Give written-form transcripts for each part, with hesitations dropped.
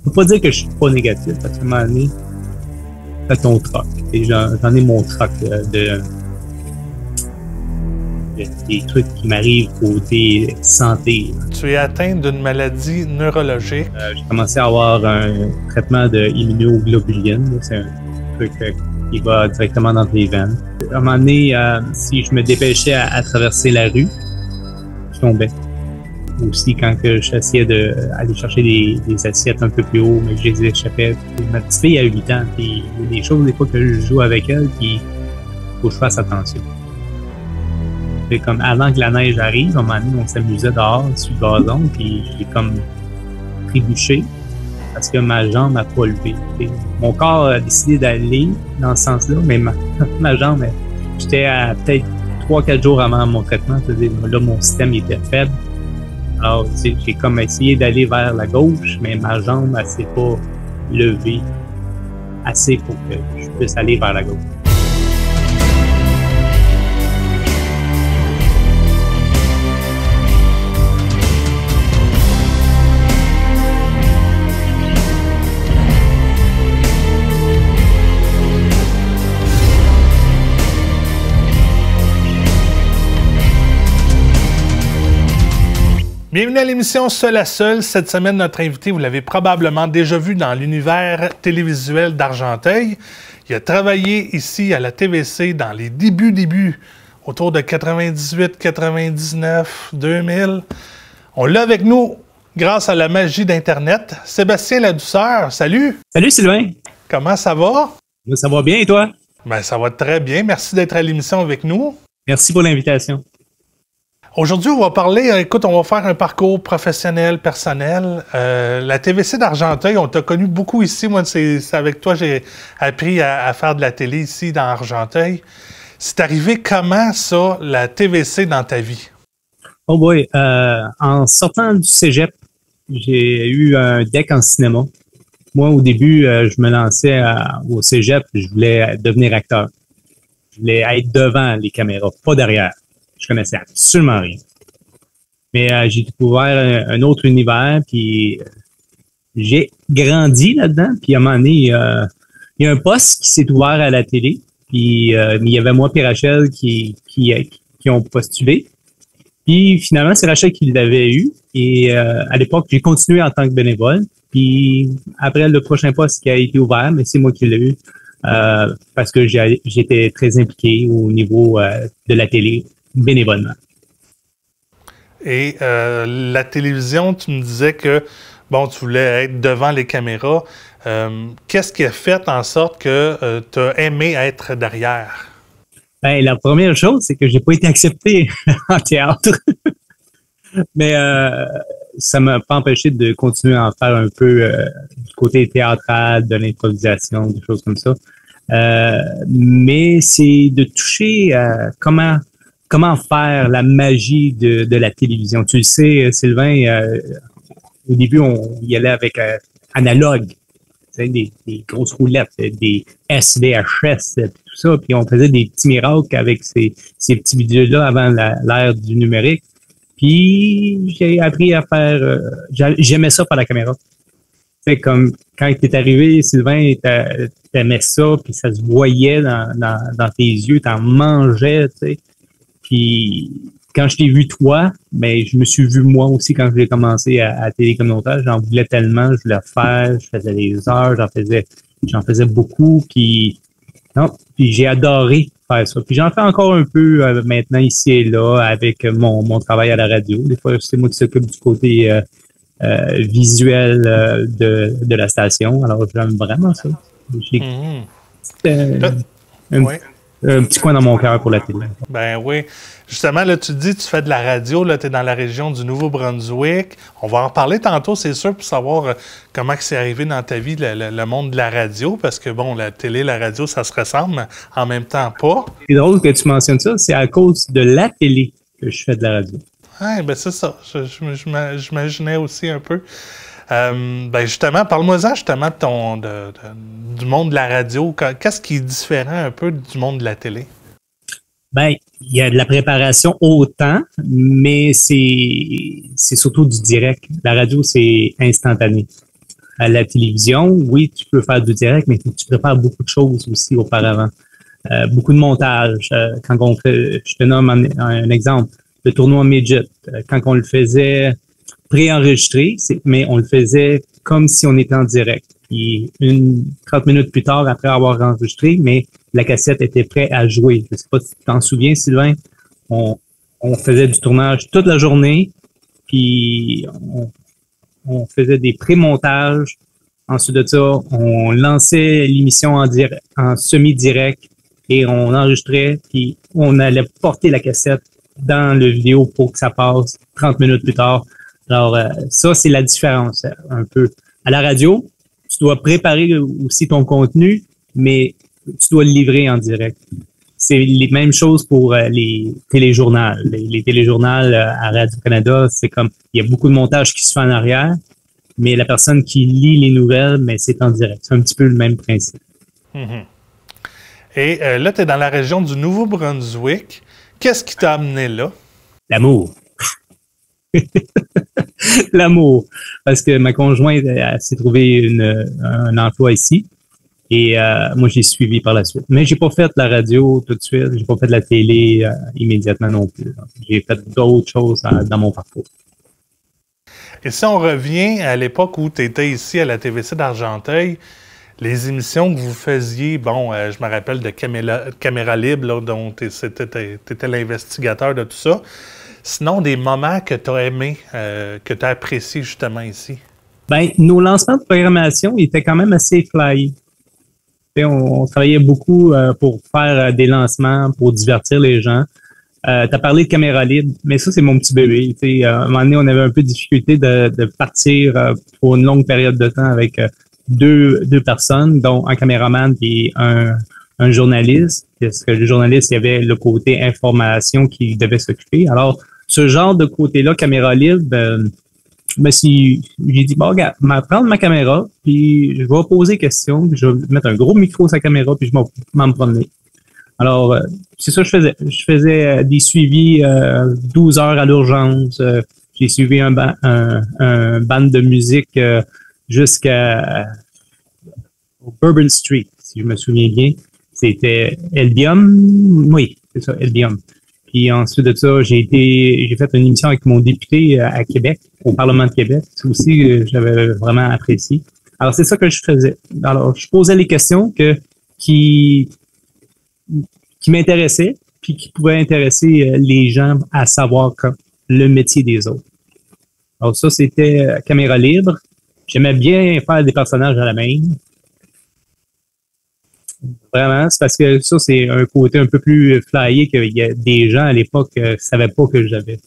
peux pas dire que je suis pas négatif, parce qu'à un moment donné, c'est ton troc. Et j'en ai mon troc des trucs qui m'arrivent côté santé. Tu es atteint d'une maladie neurologique. J'ai commencé à avoir un traitement de immunoglobuline. C'est un truc qui va directement dans tes veines. À un moment donné, si je me dépêchais à traverser la rue, je tombais. Aussi, quand j'essayais d'aller chercher des assiettes un peu plus haut, mais je les échappais. Ma petite fille a 8 ans, puis il y a des choses des fois que je joue avec elle, puis il faut que je fasse attention. Et comme avant que la neige arrive, à un moment donné, on s'amusait dehors sur le gazon, puis j'ai comme trébuché parce que ma jambe n'a pas levé. Et mon corps a décidé d'aller dans ce sens-là, mais ma jambe, j'étais à peut-être 3-4 jours avant mon traitement, c'est-à-dire là, mon système était faible. Alors, j'ai comme essayé d'aller vers la gauche, mais ma jambe, elle s'est pas levée assez pour que je puisse aller vers la gauche. Bienvenue à l'émission Seul à Seul. Cette semaine, notre invité, vous l'avez probablement déjà vu dans l'univers télévisuel d'Argenteuil. Il a travaillé ici à la TVC dans les débuts, autour de 98, 99, 2000. On l'a avec nous grâce à la magie d'Internet. Sébastien Ladouceur, salut! Salut Sylvain! Comment ça va? Ça va bien et toi? Ben, ça va très bien. Merci d'être à l'émission avec nous. Merci pour l'invitation. Aujourd'hui, on va parler, écoute, on va faire un parcours professionnel, personnel. La TVC d'Argenteuil, on t'a connu beaucoup ici. Moi, c'est avec toi j'ai appris à faire de la télé ici dans Argenteuil. C'est arrivé comment, ça, la TVC dans ta vie? Oh boy, en sortant du cégep, j'ai eu un deck en cinéma. Moi, au début, je me lançais au cégep, je voulais devenir acteur. Je voulais être devant les caméras, pas derrière. Je connaissais absolument rien. Mais j'ai découvert un autre univers, puis j'ai grandi là-dedans. Puis à un moment donné, il y a un poste qui s'est ouvert à la télé. Puis il y avait moi et Rachel qui ont postulé. Puis finalement, c'est Rachel qui l'avait eu. Et à l'époque, j'ai continué en tant que bénévole. Puis après, le prochain poste qui a été ouvert, mais c'est moi qui l'ai eu. Parce que j'étais très impliqué au niveau de la télé, bénévolement. Et la télévision, tu me disais que, bon, tu voulais être devant les caméras. Qu'est-ce qui a fait en sorte que tu as aimé être derrière? Ben, la première chose, c'est que j'ai pas été accepté en théâtre. Mais ça m'a pas empêché de continuer à en faire un peu du côté théâtral, de l'improvisation, des choses comme ça. Mais c'est de toucher comment faire la magie de la télévision. Tu le sais, Sylvain, au début, on y allait avec analogue, des grosses roulettes, des SVHS, tout ça, puis on faisait des petits miracles avec ces petits vidéos-là avant l'ère du numérique. Puis j'ai appris à faire, j'aimais ça par la caméra. C'est comme quand tu es arrivé, Sylvain, t'aimais ça, puis ça se voyait dans tes yeux, t'en mangeais, tu sais. Puis quand je t'ai vu toi, ben je me suis vu moi aussi quand j'ai commencé à télé communautaire. J'en voulais tellement, je voulais faire, je faisais des heures, j'en faisais beaucoup. Puis j'ai adoré faire ça. Puis j'en fais encore un peu maintenant ici et là avec mon travail à la radio. Des fois, c'est moi qui s'occupe du côté visuel de la station. Alors j'aime vraiment ça. J'ai un petit coin dans mon cœur pour la télé. Ben oui. Justement, là, tu te dis, tu fais de la radio, là, tu es dans la région du Nouveau-Brunswick. On va en parler tantôt, c'est sûr, pour savoir comment c'est arrivé dans ta vie, le monde de la radio, parce que, bon, la télé, la radio, ça se ressemble, mais en même temps pas. C'est drôle que tu mentionnes ça, c'est à cause de la télé que je fais de la radio. Oui, ben c'est ça. J'imaginais aussi un peu. Ben justement, parle-moi-en justement du monde de la radio. Qu'est-ce qui est différent un peu du monde de la télé? Ben, il y a de la préparation autant, mais c'est surtout du direct. La radio, c'est instantané. à la télévision, oui, tu peux faire du direct, mais tu prépares beaucoup de choses aussi auparavant. Beaucoup de montage. Quand on fait, je te nomme un exemple, le tournoi Midget. Quand on le faisait préenregistré, mais on le faisait comme si on était en direct. Puis 30 minutes plus tard, après avoir enregistré, mais la cassette était prête à jouer. Je ne sais pas si tu t'en souviens, Sylvain. On faisait du tournage toute la journée, puis on faisait des pré-montages. Ensuite de ça, on lançait l'émission en semi-direct et on enregistrait, puis on allait porter la cassette dans le vidéo pour que ça passe 30 minutes plus tard. Alors, ça, c'est la différence un peu. À la radio, tu dois préparer aussi ton contenu, mais tu dois le livrer en direct. C'est les mêmes choses pour les téléjournaux. Les téléjournaux à Radio-Canada, c'est comme, il y a beaucoup de montage qui se fait en arrière, mais la personne qui lit les nouvelles, mais c'est en direct. C'est un petit peu le même principe. Mm-hmm. Et là, tu es dans la région du Nouveau-Brunswick. Qu'est-ce qui t'a amené là? L'amour. L'amour. Parce que ma conjointe s'est trouvé un emploi ici. Et moi, j'ai suivi par la suite. Mais j'ai pas fait la radio tout de suite. J'ai pas fait de la télé immédiatement non plus. J'ai fait d'autres choses dans mon parcours. Et si on revient à l'époque où tu étais ici à la TVC d'Argenteuil, les émissions que vous faisiez, bon, je me rappelle de Caméra Libre, là, dont tu étais l'investigateur de tout ça. Sinon, des moments que tu as aimés, que tu as appréciés justement ici? Bien, nos lancements de programmation étaient quand même assez flyés. On travaillait beaucoup pour faire des lancements, pour divertir les gens. Tu as parlé de Caméra Libre, mais ça, c'est mon petit bébé. À un moment donné, on avait un peu de difficulté de partir pour une longue période de temps avec deux personnes, dont un caméraman et un journaliste. Parce que le journaliste, il y avait le côté information qui devait s'occuper. Alors, ce genre de côté-là, Caméra Libre, j'ai dit, bon, regarde, je vais prendre ma caméra, puis je vais poser des questions, puis je vais mettre un gros micro sur la caméra, puis je vais m'en promener. Alors, c'est ça que je faisais. Je faisais des suivis 12 heures à l'urgence. J'ai suivi un band de musique jusqu'à Bourbon Street, si je me souviens bien. C'était Elbium. Oui, c'est ça, Elbium. Puis ensuite de ça, j'ai fait une émission avec mon député à Québec, au Parlement de Québec. Ça aussi, j'avais vraiment apprécié. Alors, c'est ça que je faisais. Alors, je posais les questions qui m'intéressaient, puis qui pouvaient intéresser les gens à savoir le métier des autres. Alors, ça, c'était Caméra Libre. J'aimais bien faire des personnages à la main. Vraiment, c'est parce que ça, c'est un côté un peu plus flyé qu'il y a des gens à l'époque qui ne savaient pas que j'avais.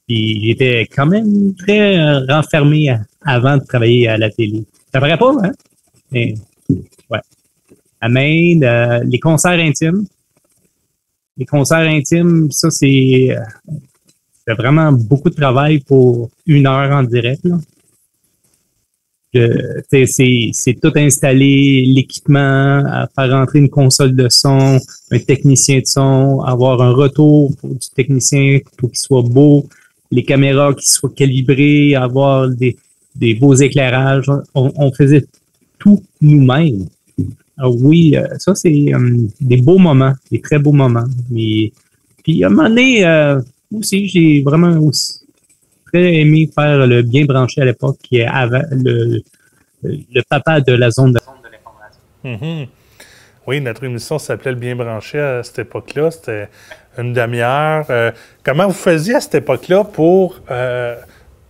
Puis j'étais quand même très renfermé avant de travailler à la télé. Ça paraît pas, hein? Mais, ouais. À main, les concerts intimes. Les concerts intimes, ça, c'est vraiment beaucoup de travail pour 1 heure en direct, là. C'est tout installer, l'équipement, faire rentrer une console de son, un technicien de son, avoir un retour du technicien pour qu'il soit beau, les caméras qui soient calibrées, avoir des beaux éclairages. On faisait tout nous-mêmes. Alors oui, ça c'est des beaux moments, des très beaux moments. Mais puis à un moment donné, aussi, j'ai vraiment aussi aimé faire le Bien branché à l'époque, qui est le papa de la zone de l'information. Mm-hmm. Oui, notre émission s'appelait le Bien branché à cette époque-là. C'était une demi-heure. Comment vous faisiez à cette époque-là pour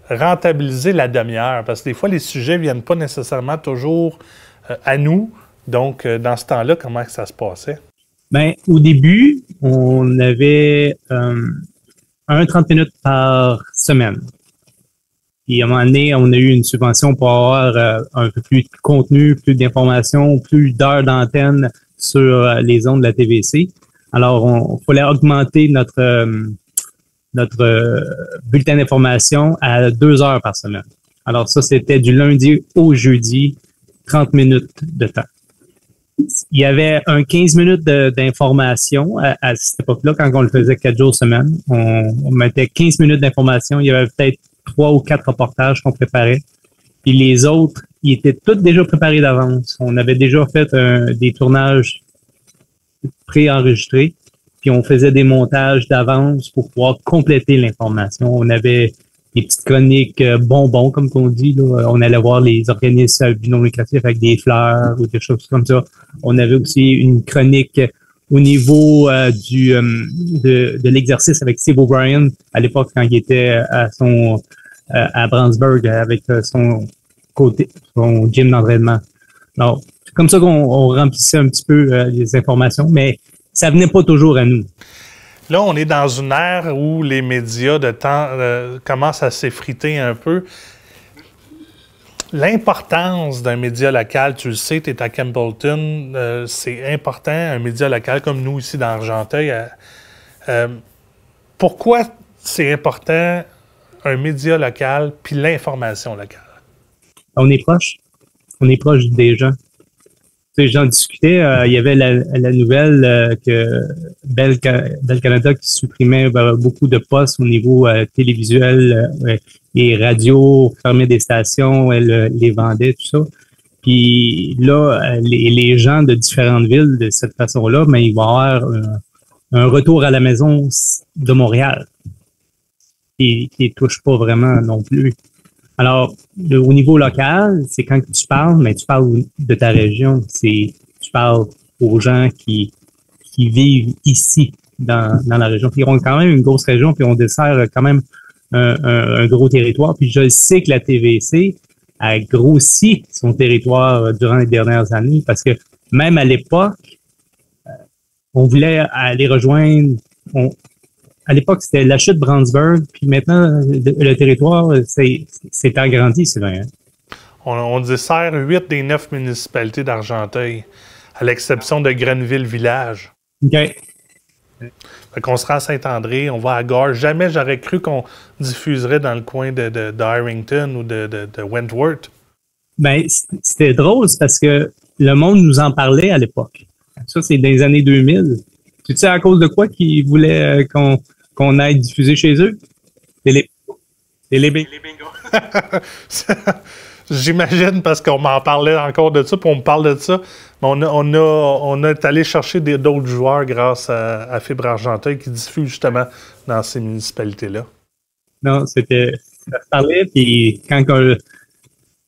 rentabiliser la demi-heure? Parce que des fois, les sujets ne viennent pas nécessairement toujours à nous. Donc, dans ce temps-là, comment ça se passait? Bien, au début, on avait 30 minutes par semaine. Puis à un moment donné, on a eu une subvention pour avoir un peu plus de contenu, plus d'informations, plus d'heures d'antenne sur les ondes de la TVC. Alors, on fallait augmenter notre bulletin d'information à 2 heures par semaine. Alors ça, c'était du lundi au jeudi, 30 minutes de temps. Il y avait un 15 minutes d'information à cette époque-là, quand on le faisait 4 jours semaine. On mettait 15 minutes d'information. Il y avait peut-être 3 ou 4 reportages qu'on préparait. Puis les autres ils étaient tous déjà préparés d'avance. On avait déjà fait des tournages préenregistrés, puis on faisait des montages d'avance pour pouvoir compléter l'information. On avait des petites chroniques bonbons, comme on dit. Là. On allait voir les organismes à but non lucratif avec des fleurs ou des choses comme ça. On avait aussi une chronique au niveau de l'exercice avec Steve O'Brien à l'époque quand il était à Brandsburg avec son gym d'entraînement. Alors, c'est comme ça qu'on remplissait un petit peu les informations, mais ça venait pas toujours à nous. Là, on est dans une ère où les médias de temps commencent à s'effriter un peu. L'importance d'un média local, tu le sais, tu es à Campbellton, c'est important, un média local comme nous ici dans Argenteuil. Pourquoi c'est important un média local puis l'information locale? On est proche des gens. Tu sais, j'en discutais, il y avait la nouvelle que Bell Canada qui supprimait beaucoup de postes au niveau télévisuel et radio, fermait des stations, elle les vendait, tout ça. Puis là, les gens de différentes villes, de cette façon-là, mais il va y avoir un retour à la maison de Montréal qui touche pas vraiment non plus. Alors, au niveau local, c'est quand tu parles, mais tu parles de ta région. Tu parles aux gens qui vivent ici, dans la région. Puis on a quand même une grosse région, puis on dessert quand même un gros territoire. Puis je sais que la TVC a grossi son territoire durant les dernières années, parce que même à l'époque, on voulait aller rejoindre... À l'époque, c'était la chute de Brandsburg, puis maintenant, le territoire s'est agrandi, c'est vrai. Hein? On dessert 8 des 9 municipalités d'Argenteuil, à l'exception de Grenville-Village. OK. Fait qu'on sera à Saint-André, on va à Gorge. Jamais j'aurais cru qu'on diffuserait dans le coin de Harrington ou de Wentworth. Ben, c'était drôle, parce que le monde nous en parlait à l'époque. Ça, c'est dans les années 2000. Tu sais à cause de quoi qu'ils voulaient qu'on aille diffuser chez eux? Les bingos. J'imagine, parce qu'on m'en parlait encore de ça, puis on me parle de ça. Mais on est allé chercher d'autres joueurs grâce à Fibre Argenteuil qui diffusent justement dans ces municipalités-là. Non, ça parlait, puis quand que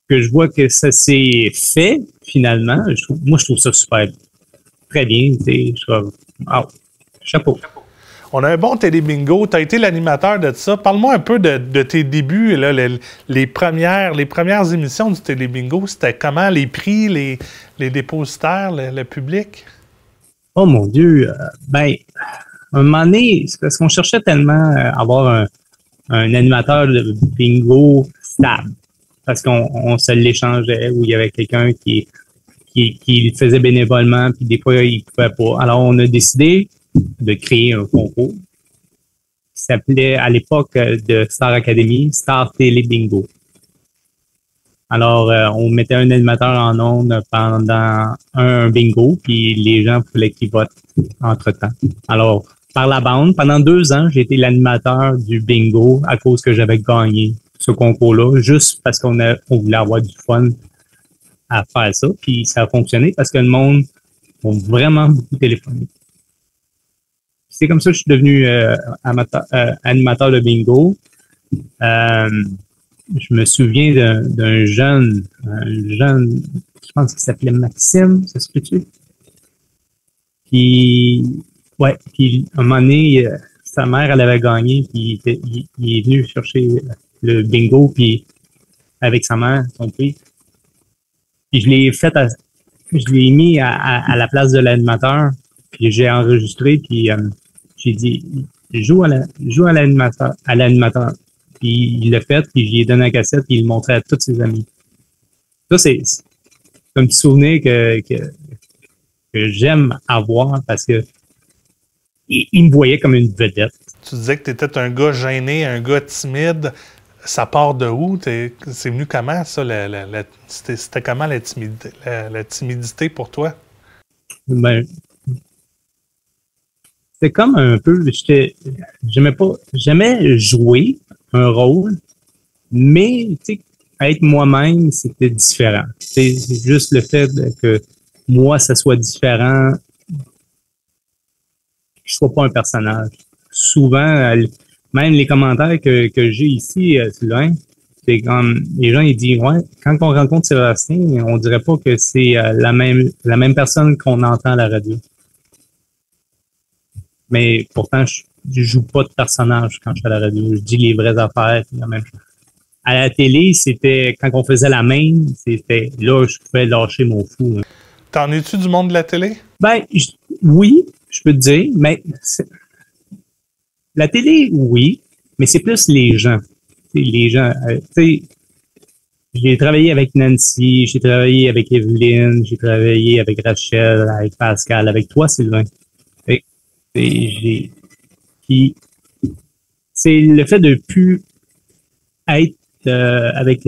je vois que ça s'est fait, finalement, je trouve ça super, très bien. Je trouve, wow, chapeau. On a un bon télébingo. Tu as été l'animateur de ça. Parle-moi un peu de tes débuts, là, les premières émissions du télébingo. C'était comment? Les prix, les dépositaires, le public? Oh mon Dieu! Ben, un moment donné, c'est parce qu'on cherchait tellement à avoir un animateur de bingo stable. Parce qu'on se l'échangeait, où il y avait quelqu'un qui le faisait bénévolement, puis des fois, il ne pouvait pas. Alors, on a décidé de créer un concours qui s'appelait à l'époque de Star Academy, Star Télé Bingo. Alors, on mettait un animateur en ondes pendant un bingo, puis les gens voulaient qu'ils votent entre-temps. Alors, par la bande, pendant 2 ans, j'ai été l'animateur du bingo à cause que j'avais gagné ce concours-là, juste parce qu'on voulait avoir du fun à faire ça. Puis ça a fonctionné parce que le monde a vraiment beaucoup téléphoné. C'est comme ça que je suis devenu animateur de bingo. Je me souviens d'un jeune, je pense qu'il s'appelait Maxime, ça se peut-tu? Puis à un moment donné, sa mère, elle avait gagné, puis il est venu chercher le bingo, puis avec sa mère, son prix. Puis je l'ai mis à la place de l'animateur, puis j'ai enregistré, puis j'ai dit, joue à l'animateur. Puis il l'a fait, puis j'y ai donné la cassette, puis il le montrait à tous ses amis. Ça, c'est un petit souvenir que j'aime avoir parce que il me voyait comme une vedette. Tu disais que tu étais un gars gêné, un gars timide. Ça part de où? C'est venu comment, ça? C'était comment la timidité pour toi? Ben, c'était comme un peu... J'aimais jouer un rôle, mais tu sais, être moi-même, c'était différent. C'est juste le fait que moi, ça soit différent, que je sois pas un personnage. Souvent, même les commentaires que j'ai ici, Sylvain, c'est comme les gens ils disent ouais, quand on rencontre Sébastien, on dirait pas que c'est la même personne qu'on entend à la radio. Mais pourtant, je joue pas de personnage quand je suis à la radio. Je dis les vraies affaires. La même chose. À la télé, c'était quand on faisait la même, c'était là je pouvais lâcher mon fou. Hein. T'en es-tu du monde de la télé? Ben oui, je peux te dire, mais la télé, oui, mais c'est plus les gens. Les gens, tu sais, j'ai travaillé avec Nancy, j'ai travaillé avec Evelyne, j'ai travaillé avec Rachel, avec Pascal, avec toi, Sylvain. J'ai, puis c'est le fait de plus être avec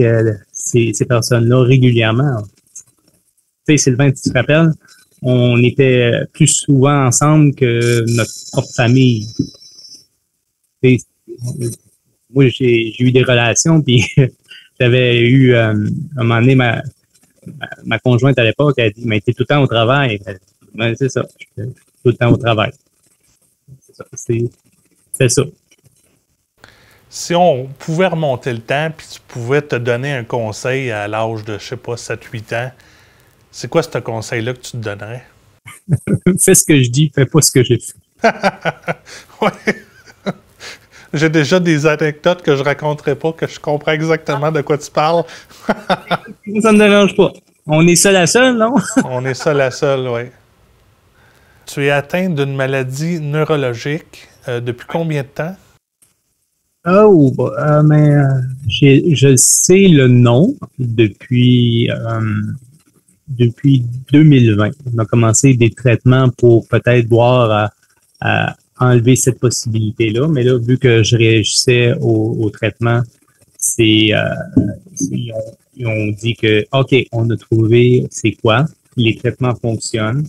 ces personnes-là régulièrement. Tu sais, Sylvain, tu te rappelles, on était plus souvent ensemble que notre propre famille. T'sais, moi, j'ai eu des relations, puis j'avais eu, un moment donné, ma conjointe à l'époque, elle a dit, mais t'es tout le temps au travail. Ben, c'est ça, je suis tout le temps au travail. C'est ça, c'est ça. Si on pouvait remonter le temps, puis tu pouvais te donner un conseil à l'âge de, je sais pas, 7-8 ans, c'est quoi ce conseil-là que tu te donnerais? Fais ce que je dis, fais pas ce que j'ai fait. Ouais. J'ai déjà des anecdotes que je raconterai pas, que je comprends exactement de quoi tu parles. Ça me dérange pas. On est seul à seul, non? On est seul à seul, oui. Tu es atteint d'une maladie neurologique depuis combien de temps? Oh, mais je sais le nom depuis 2020. On a commencé des traitements pour peut-être voir à enlever cette possibilité-là. Mais là, vu que je réagissais au traitement, ils ont dit que, OK, on a trouvé c'est quoi, les traitements fonctionnent.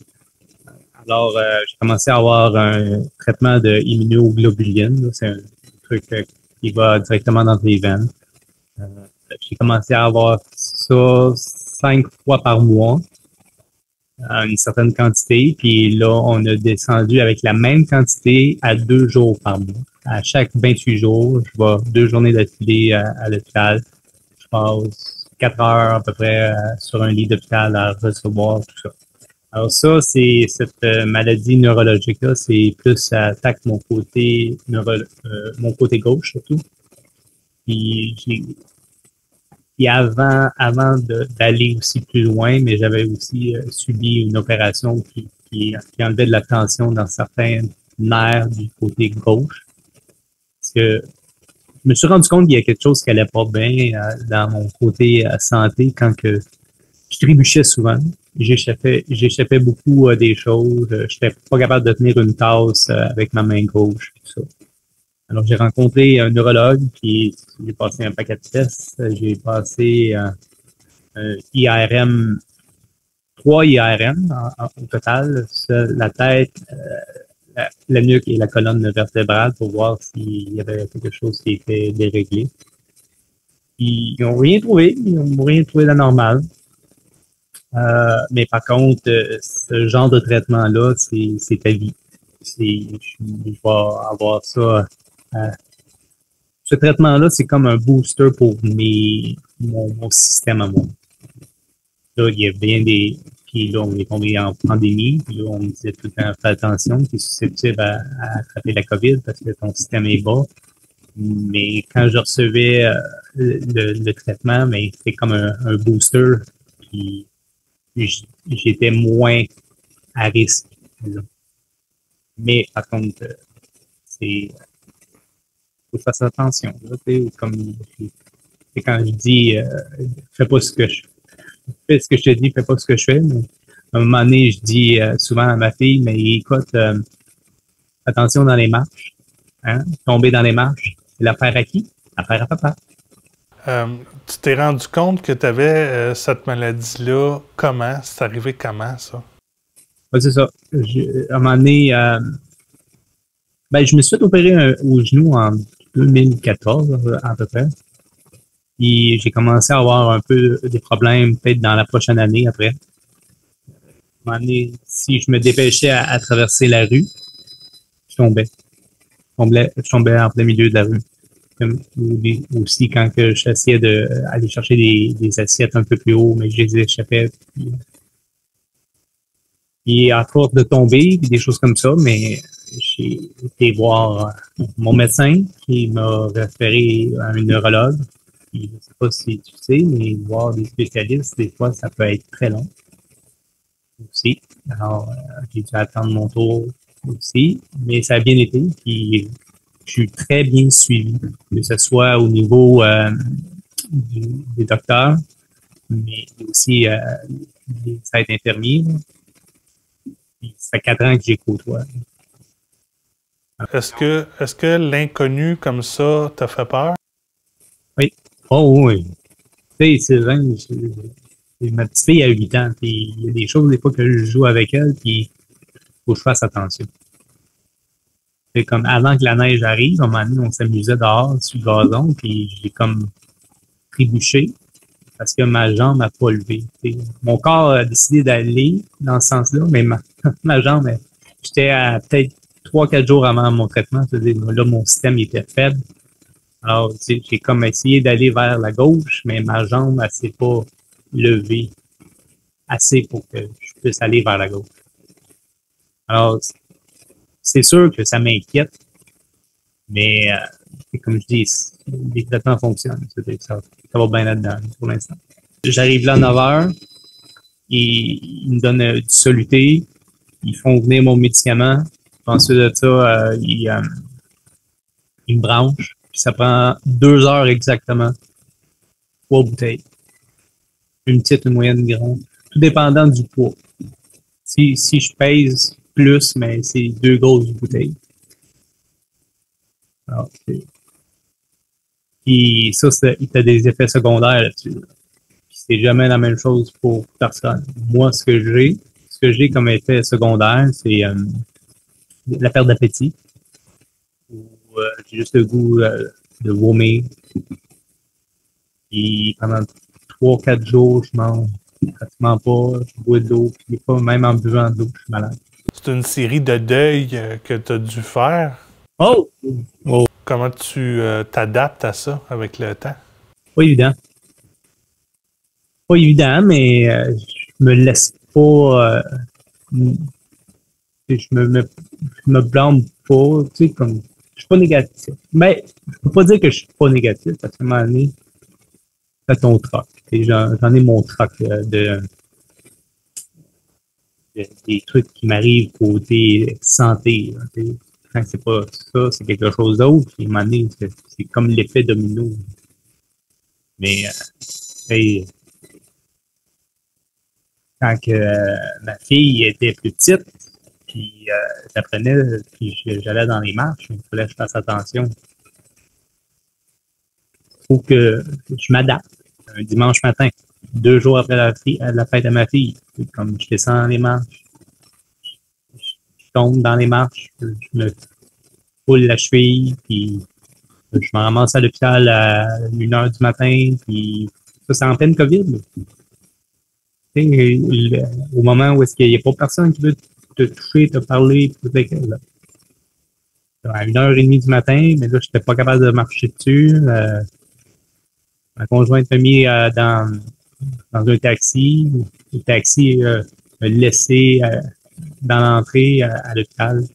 Alors, j'ai commencé à avoir un traitement de immunoglobuline. C'est un truc qui va directement dans tes veines. J'ai commencé à avoir ça 5 fois par mois, une certaine quantité. Puis là, on a descendu avec la même quantité à 2 jours par mois. À chaque 28 jours, je vais 2 journées d'affilée à l'hôpital. Je passe 4 heures à peu près sur un lit d'hôpital à recevoir tout ça. Alors ça, c'est cette maladie neurologique-là, c'est plus ça attaque mon côté mon côté gauche surtout. Puis avant d'aller aussi plus loin, mais j'avais aussi subi une opération qui enlevait de la tension dans certains nerfs du côté gauche. Parce que je me suis rendu compte qu'il y a quelque chose qui allait pas bien dans mon côté santé quand que je trébuchais souvent. J'échappais beaucoup à des choses. Je n'étais pas capable de tenir une tasse avec ma main gauche. Tout ça. Alors, j'ai rencontré un neurologue, puis j'ai passé un paquet de tests. J'ai passé IRM, 3 IRM au total, la tête, la nuque et la colonne vertébrale pour voir s'il y avait quelque chose qui était déréglé. Ils n'ont rien trouvé. Ils n'ont rien trouvé d'anormal. Mais par contre, ce genre de traitement-là, c'est ta vie. Je vais avoir ça. Ce traitement-là, c'est comme un booster pour mon système à moi. Là, il y a bien des. Puis là, on est tombé en pandémie. Puis là, on me disait tout le temps, fais attention, tu es susceptible à attraper la COVID parce que ton système est bas. Mais quand je recevais le traitement, mais c'était comme un booster. Puis j'étais moins à risque. Disons. Mais par contre, faut faire attention. Là, comme quand je dis fais pas ce que je fais ce que je te dis, fais pas ce que je fais. Mais à un moment donné, je dis souvent à ma fille, mais écoute, attention dans les marches. Hein? Tomber dans les marches, c'est l'affaire à qui? L'affaire à papa. Tu t'es rendu compte que tu avais cette maladie-là. Comment? C'est arrivé comment, ça? Ouais, c'est ça. À un moment donné, je me suis fait opérer au genou en 2014, à peu près. Puis j'ai commencé à avoir un peu des problèmes, peut-être dans la prochaine année après. À un moment donné, si je me dépêchais à traverser la rue, je tombais. Je tombais en plein milieu de la rue. Aussi, quand que j'essayais d'aller chercher des assiettes un peu plus haut, mais je les échappais. Puis à force de tomber, puis des choses comme ça, mais j'ai été voir mon médecin qui m'a référé à un neurologue. Puis, je ne sais pas si tu sais, mais voir des spécialistes, des fois, ça peut être très long aussi. Alors, j'ai dû attendre mon tour aussi, mais ça a bien été. Puis, je suis très bien suivi, que ce soit au niveau des docteurs, mais aussi des aides infirmiers. Puis, ça fait 4 ans que j'écoute. Ouais. Est-ce que l'inconnu comme ça t'a fait peur? Oui. Oh oui. Tu sais, Sylvain, ma petite fille a 8 ans, puis il y a des choses des fois que je joue avec elle, puis il faut que je fasse attention. C'est comme avant que la neige arrive, à un moment donné, on s'amusait dehors sur le gazon, puis j'ai comme trébuché parce que ma jambe n'a pas levé. T'sais. Mon corps a décidé d'aller dans ce sens-là, mais ma jambe, j'étais à peut-être 3-4 jours avant mon traitement, c'est-à-dire là, mon système était faible. Alors, j'ai comme essayé d'aller vers la gauche, mais ma jambe, elle s'est pas levée assez pour que je puisse aller vers la gauche. Alors, c'est sûr que ça m'inquiète, mais comme je dis, les traitements fonctionnent. Ça va bien là-dedans pour l'instant. J'arrive là à 9 heures, ils me donnent du soluté, ils font venir mon médicament, ensuite de ça, ils me branchent, puis ça prend 2 heures exactement, 3 bouteilles. Une petite, une moyenne, une grande, tout dépendant du poids. Si je pèse plus, mais c'est 2 grosses bouteilles. Alors, puis ça, il a des effets secondaires là-dessus. C'est jamais la même chose pour personne. Moi, ce que j'ai comme effet secondaire, c'est la perte d'appétit. J'ai juste le goût de vomir. Puis pendant 3-4 jours, je mange pratiquement pas, je bois de l'eau, puis pas même en buvant de l'eau, je suis malade. C'est une série de deuils que tu as dû faire. Oh! Oh! Comment tu t'adaptes à ça avec le temps? Pas évident. Pas évident, mais je me laisse pas. Je me blâme pas. Tu sais, comme. Je suis pas négatif. Mais je peux pas dire que je suis pas négatif parce qu'à un moment donné, t'as ton troc. J'en ai mon troc des trucs qui m'arrivent côté santé. Là, quand c'est pas ça, c'est quelque chose d'autre. Puis à un moment donné, c'est comme l'effet domino. Mais hey, quand ma fille était plus petite, puis j'apprenais, puis j'allais dans les marches, il fallait que je fasse attention. Il faut que je m'adapte. Un dimanche matin, 2 jours après la fête de ma fille, comme je descends les marches, je tombe dans les marches, je me roule la cheville, puis je me ramasse à l'hôpital à 1 heure du matin, puis ça, c'est en pleine COVID. Au moment où est-ce qu'il n'y a pas personne qui veut te toucher, te parler, là. À 1h30 du matin, mais là, je n'étais pas capable de marcher dessus. Ma conjointe m'a mis dans un taxi. Le taxi m'a laissé dans l'entrée à l'hôpital.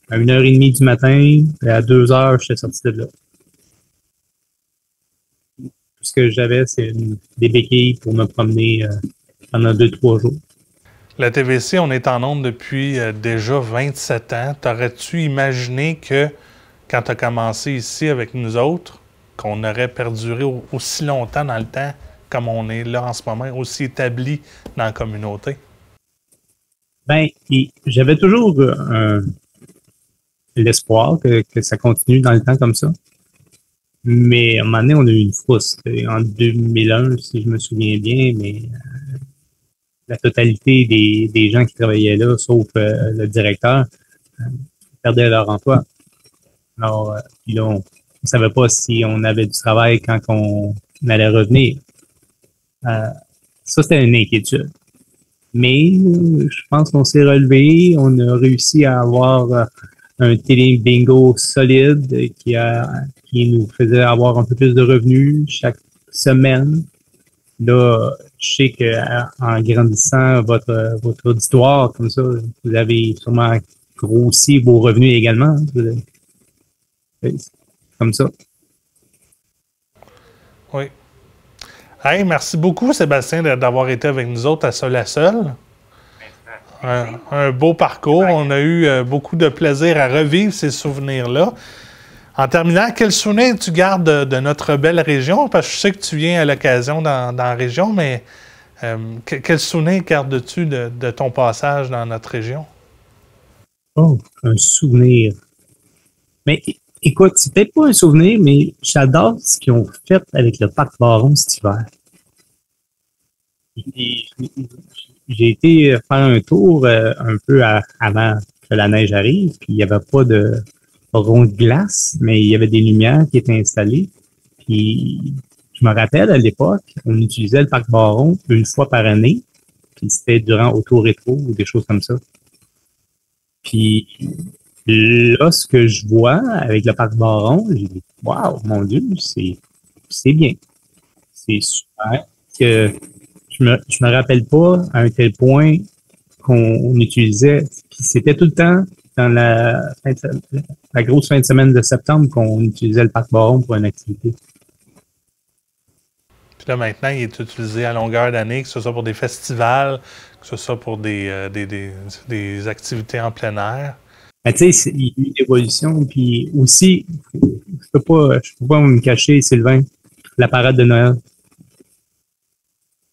À 1h30 du matin, et à 2 heures, j'étais sorti de là. Tout ce que j'avais, c'est des béquilles pour me promener pendant 2-3 jours. La TVC, on est en ondes depuis déjà 27 ans. T'aurais-tu imaginé que, quand tu as commencé ici avec nous autres, qu'on aurait perduré aussi longtemps dans le temps comme on est là en ce moment, aussi établi dans la communauté? Ben, j'avais toujours l'espoir que ça continue dans le temps comme ça. Mais à un moment donné, on a eu une frousse. En 2001, si je me souviens bien, mais la totalité des gens qui travaillaient là, sauf le directeur, perdaient leur emploi. Alors, puis là, ne savait pas si on avait du travail quand on allait revenir. Ça, c'était une inquiétude. Mais je pense qu'on s'est relevé. On a réussi à avoir un télé bingo solide qui nous faisait avoir un peu plus de revenus chaque semaine. Là, je sais qu'en grandissant votre auditoire comme ça, vous avez sûrement grossi vos revenus également. Comme ça. Oui. Hey, merci beaucoup, Sébastien, d'avoir été avec nous autres à Seul à Seul. Un beau parcours. On a eu beaucoup de plaisir à revivre ces souvenirs-là. En terminant, quel souvenir tu gardes de notre belle région? Parce que je sais que tu viens à l'occasion dans la région, mais quel souvenir gardes-tu de ton passage dans notre région? Oh, un souvenir. Mais écoute, c'est peut-être pas un souvenir, mais j'adore ce qu'ils ont fait avec le parc Baron cet hiver. J'ai été faire un tour un peu avant que la neige arrive, puis il n'y avait pas de rond de glace, mais il y avait des lumières qui étaient installées. Puis je me rappelle à l'époque, on utilisait le parc Baron une fois par année, puis c'était durant Auto-Rétro ou des choses comme ça. Puis là, ce que je vois avec le parc Baron, j'ai dit « Wow, mon Dieu, c'est bien. C'est super. » que je me rappelle pas à un tel point qu'on utilisait. Puis c'était tout le temps dans la grosse fin de semaine de septembre qu'on utilisait le parc Baron pour une activité. Puis là, maintenant, il est utilisé à longueur d'année, que ce soit pour des festivals, que ce soit pour des activités en plein air. Ben, tu sais, il y a eu une évolution. Puis aussi, je peux pas me cacher, Sylvain, la parade de Noël.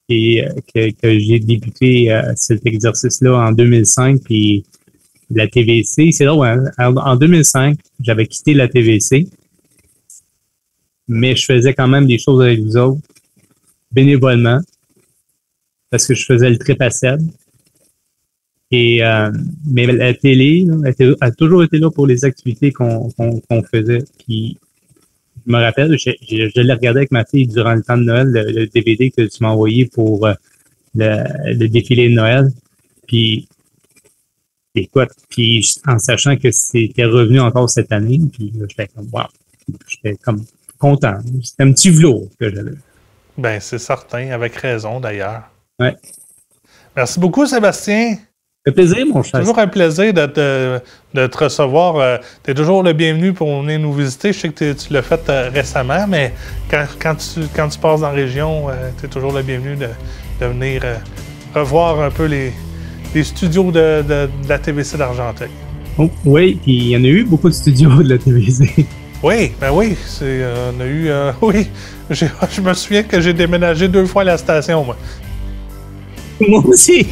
Et que j'ai débuté cet exercice-là en 2005, puis la TVC, c'est là, ouais, en 2005, j'avais quitté la TVC, mais je faisais quand même des choses avec vous autres, bénévolement, parce que je faisais le trip à Seb. Et mais la télé a toujours été là pour les activités qu'on faisait. Puis je me rappelle, je l'ai regardé avec ma fille durant le temps de Noël, le DVD que tu m'as envoyé pour le défilé de Noël. Puis écoute, puis en sachant que c'était revenu encore cette année, puis j'étais comme wow, j'étais comme content. C'était un petit velours que j'avais. Ben c'est certain, avec raison d'ailleurs. Ouais. Merci beaucoup, Sébastien. Ça fait plaisir, mon cher. C'est toujours un plaisir de te recevoir. Tu es toujours le bienvenu pour venir nous visiter. Je sais que tu l'as fait récemment, mais quand tu passes dans la région, tu es toujours le bienvenu de venir revoir un peu les studios de la TVC d'Argenteuil. Oh, oui, puis il y en a eu beaucoup de studios de la TVC. Oui, ben oui, on a eu... oui, je me souviens que j'ai déménagé 2 fois à la station, moi. Moi aussi.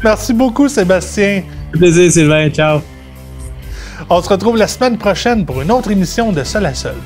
Merci beaucoup, Sébastien. Plaisir, Sylvain. Ciao. On se retrouve la semaine prochaine pour une autre émission de Seul à Seul.